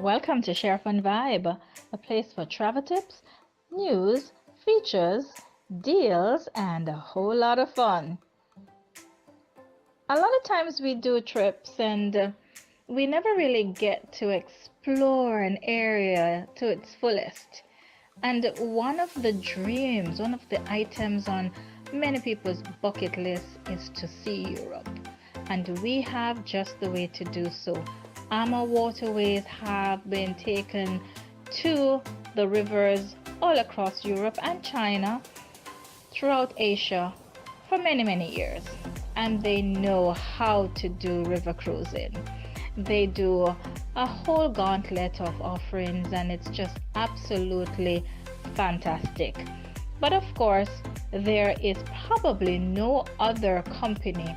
Welcome to Sheri-Fun Vibe, a place for travel tips, news, features, deals, and a whole lot of fun. A lot of times we do trips and we never really get to explore an area to its fullest. And one of the dreams, one of the items on many people's bucket list is to see Europe. And we have just the way to do so. AmaWaterways have been taken to the rivers all across Europe and China, throughout Asia for many years, and they know how to do river cruising. They do a whole gauntlet of offerings and it's just absolutely fantastic. But of course, there is probably no other company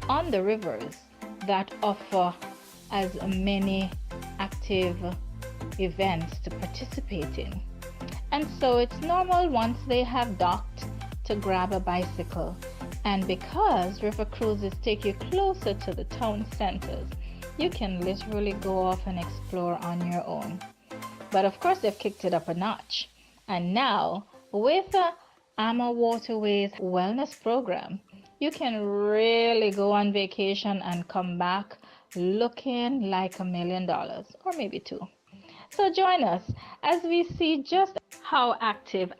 on the rivers that offer as many active events to participate in. And so it's normal once they have docked to grab a bicycle. And because river cruises take you closer to the town centers, you can literally go off and explore on your own. But of course they've kicked it up a notch. And now with the AmaWaterways wellness program, you can really go on vacation and come back looking like $1 million or maybe two. So join us as we see just how active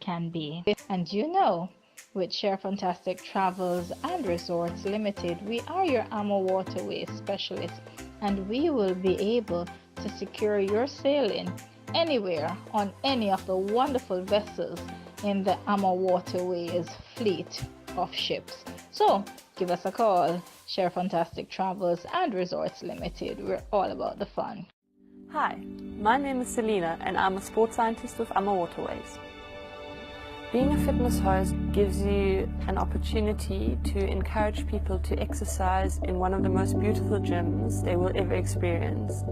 can be. And you know, with Sheri-Fantastic Travels and Resorts Limited, we are your AmaWaterways specialists, and we will be able to secure your sailing anywhere on any of the wonderful vessels in the AmaWaterways fleet of ships. So give us a call. Sheri-Fantastic Travels and Resorts Limited. We're all about the fun. Hi, my name is Selena and I'm a sports scientist with AmaWaterways. Being a fitness host gives you an opportunity to encourage people to exercise in one of the most beautiful gyms they will ever experience.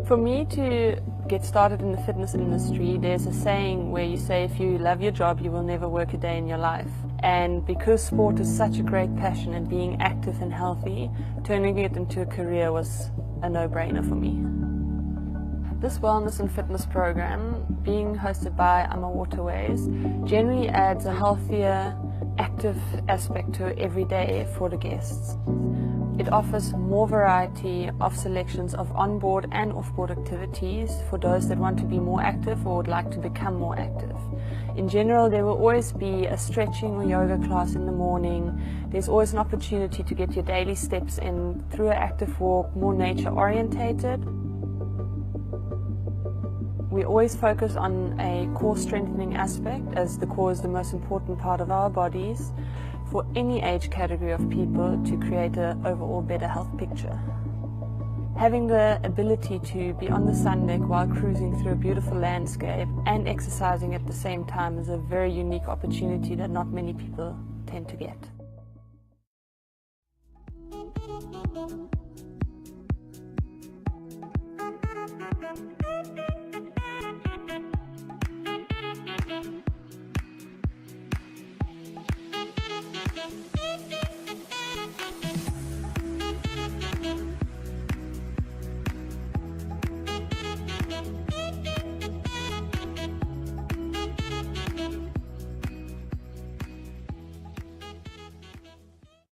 For me to get started in the fitness industry, there's a saying where you say if you love your job, you will never work a day in your life. And because sport is such a great passion and being active and healthy, turning it into a career was a no-brainer for me. This wellness and fitness program, being hosted by AmaWaterways, generally adds a healthier, active aspect to every day for the guests. It offers more variety of selections of onboard and offboard activities for those that want to be more active or would like to become more active. In general, there will always be a stretching or yoga class in the morning. There's always an opportunity to get your daily steps in through an active walk, more nature orientated. We always focus on a core strengthening aspect, as the core is the most important part of our bodies, for any age category of people to create an overall better health picture. Having the ability to be on the sun deck while cruising through a beautiful landscape and exercising at the same time is a very unique opportunity that not many people tend to get.